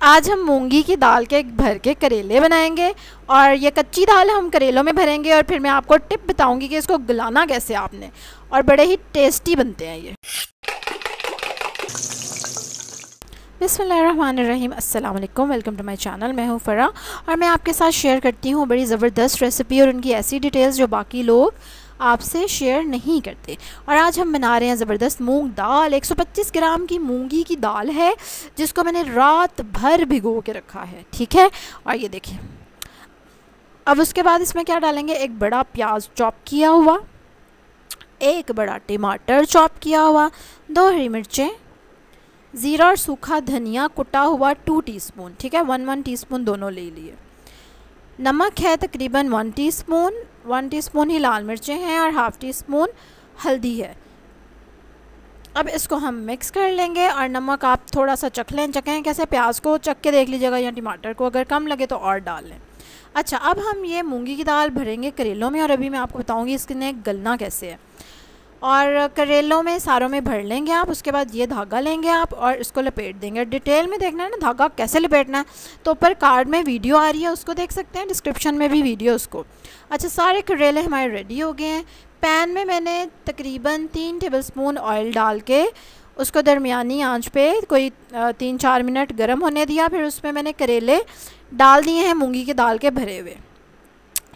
आज हम मूंगी की दाल के भर के करेले बनाएंगे और ये कच्ची दाल हम करेलों में भरेंगे और फिर मैं आपको टिप बताऊंगी कि इसको गलाना कैसे आपने, और बड़े ही टेस्टी बनते हैं ये। बिस्मिल्लाहिर्रहमानिर्रहीम, अस्सलाम वालेकुम, वेलकम टू माय चैनल। मैं हूँ फ़रा और मैं आपके साथ शेयर करती हूँ बड़ी ज़बरदस्त रेसिपी और उनकी ऐसी डिटेल्स जो बाकी लोग आपसे शेयर नहीं करते। और आज हम बना रहे हैं ज़बरदस्त मूंग दाल। 125 ग्राम की मूंगी की दाल है जिसको मैंने रात भर भिगो के रखा है, ठीक है। और ये देखिए, अब उसके बाद इसमें क्या डालेंगे, एक बड़ा प्याज चॉप किया हुआ, एक बड़ा टमाटर चॉप किया हुआ, 2 हरी मिर्चें, ज़ीरा और सूखा धनिया कुटा हुआ 2 टीस्पून, ठीक है। 1 टीस्पून दोनों ले लिए। नमक है तकरीबन 1 टीस्पून, 1 टीस्पून ही लाल मिर्चें हैं और हाफ़ टीस्पून हल्दी है। अब इसको हम मिक्स कर लेंगे और नमक आप थोड़ा सा चखें कैसे, प्याज को चख के देख लीजिएगा या टमाटर को, अगर कम लगे तो और डाल लें। अच्छा, अब हम ये मूंगी की दाल भरेंगे करेलों में और अभी मैं आपको बताऊंगी इसने गलना कैसे है। और करेलों में सारों में भर लेंगे आप, उसके बाद ये धागा लेंगे आप और इसको लपेट देंगे। डिटेल में देखना है ना धागा कैसे लपेटना है तो ऊपर कार्ड में वीडियो आ रही है, उसको देख सकते हैं, डिस्क्रिप्शन में भी वीडियो उसको। अच्छा, सारे करेले हमारे रेडी हो गए हैं। पैन में मैंने तकरीबन 3 टेबलस्पून ऑयल डाल के उसको दरमियानी आंच पे कोई 3-4 मिनट गर्म होने दिया। फिर उसमें मैंने करेले डाल दिए हैं मूंगी की दाल के भरे हुए,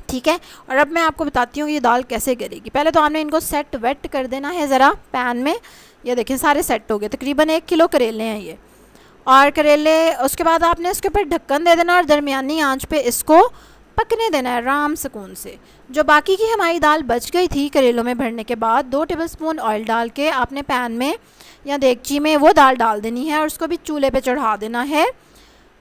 ठीक है। और अब मैं आपको बताती हूँ ये दाल कैसे करेगी। पहले तो आपने इनको सेट वेट कर देना है ज़रा पैन में। ये देखिए सारे सेट हो गए, तकरीबन 1 किलो करेले हैं ये। और करेले उसके बाद आपने इसके ऊपर ढक्कन दे देना और दरमियानी आंच पे इसको पकने देना है आराम सुकून से। जो बाकी की हमारी दाल बच गई थी करेलों में भरने के बाद, 2 टेबलस्पून ऑयल डाल के आपने पैन में या देगची में वो दाल डाल देनी है और उसको भी चूल्हे पे चढ़ा देना है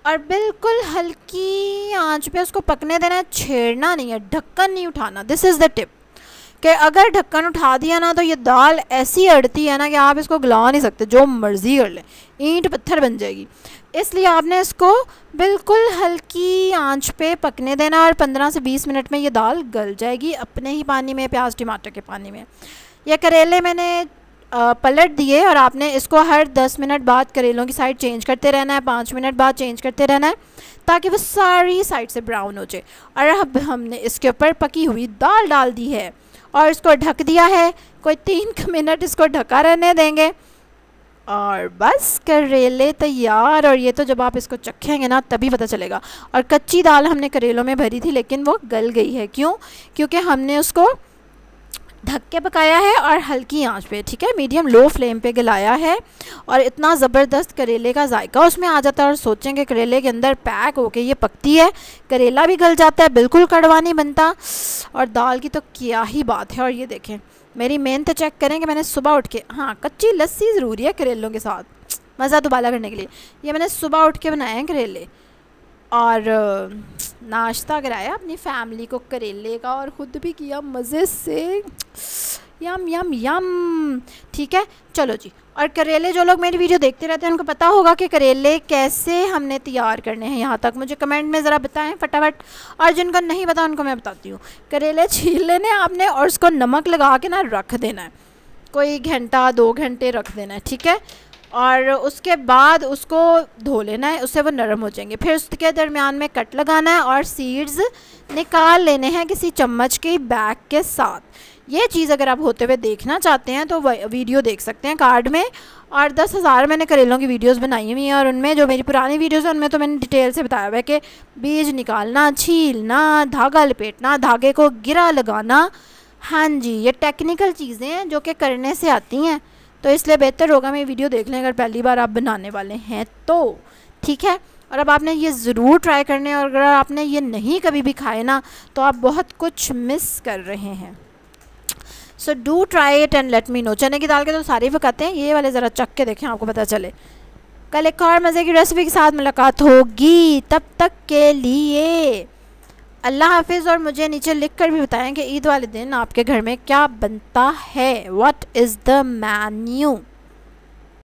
और बिल्कुल हल्की आंच पे उसको पकने देना है, छेड़ना नहीं है, ढक्कन नहीं उठाना। दिस इज़ द टिप कि अगर ढक्कन उठा दिया ना तो ये दाल ऐसी अड़ती है ना कि आप इसको गला नहीं सकते, जो मर्ज़ी कर लें, ईंट पत्थर बन जाएगी। इसलिए आपने इसको बिल्कुल हल्की आंच पे पकने देना और 15 से 20 मिनट में ये दाल गल जाएगी अपने ही पानी में, प्याज टमाटर के पानी में। ये करेले मैंने पलट दिए और आपने इसको हर 10 मिनट बाद करेलों की साइड चेंज करते रहना है, 5 मिनट बाद चेंज करते रहना है ताकि वो सारी साइड से ब्राउन हो जाए। और अब हमने इसके ऊपर पकी हुई दाल डाल दी है और इसको ढक दिया है, कोई 3 मिनट इसको ढका रहने देंगे और बस करेले तैयार। और ये तो जब आप इसको चखेंगे ना तभी पता चलेगा। और कच्ची दाल हमने करेलों में भरी थी लेकिन वो गल गई है, क्यों? क्योंकि हमने उसको ढक के पकाया है और हल्की आंच पे, ठीक है, मीडियम लो फ्लेम पे गलाया है। और इतना ज़बरदस्त करेले का जायका उसमें आ जाता है और सोचेंगे करेले के अंदर पैक होके ये पकती है, करेला भी गल जाता है, बिल्कुल कड़वा नहीं बनता। और दाल की तो क्या ही बात है। और ये देखें मेरी मेहनत चेक करें कि मैंने सुबह उठ के, हाँ कच्ची लस्सी ज़रूरी है करेलों के साथ मज़ा दुबाला करने के लिए, ये मैंने सुबह उठ के बनाए हैं करेले और नाश्ता कराया अपनी फैमिली को करेले का और ख़ुद भी किया मज़े से, यम यम यम, ठीक है। चलो जी, और करेले जो लोग मेरी वीडियो देखते रहते हैं उनको पता होगा कि करेले कैसे हमने तैयार करने हैं। यहाँ तक मुझे कमेंट में ज़रा बताएं फटाफट, और जिनको नहीं पता उनको मैं बताती हूँ। करेले छील लेने आपने और उसको नमक लगा के ना रख देना है, कोई घंटा 2 घंटे रख देना है, ठीक है। और उसके बाद उसको धो लेना है, उससे वो नरम हो जाएंगे। फिर उसके दरमियान में कट लगाना है और सीड्स निकाल लेने हैं किसी चम्मच के बैग के साथ। ये चीज़ अगर आप होते हुए देखना चाहते हैं तो वीडियो देख सकते हैं कार्ड में। और 10,000 मैंने करेलों की वीडियोस बनाई हुई हैं और उनमें जो मेरी पुरानी वीडियोस हैं उनमें तो मैंने डिटेल से बताया हुआ है कि बीज निकालना, छीलना, धागा लपेटना, धागे को गिरा लगाना। हाँ जी, ये टेक्निकल चीज़ें हैं जो कि करने से आती हैं, तो इसलिए बेहतर होगा मैं वीडियो देख लें अगर पहली बार आप बनाने वाले हैं तो, ठीक है। और अब आपने ये ज़रूर ट्राई करने, और अगर आपने ये नहीं कभी भी खाए ना तो आप बहुत कुछ मिस कर रहे हैं। So do try it and let me know. चने की दाल के तो सारे पकाते हैं, ये वाले ज़रा चख के देखें, आपको पता चले। कल एक और मज़े की रेसिपी के साथ मुलाकात होगी, तब तक के लिए अल्लाह हाफिज़। और मुझे नीचे लिख कर भी बताएं कि ईद वाले दिन आपके घर में क्या बनता है, व्हाट इज़ द मेन्यू।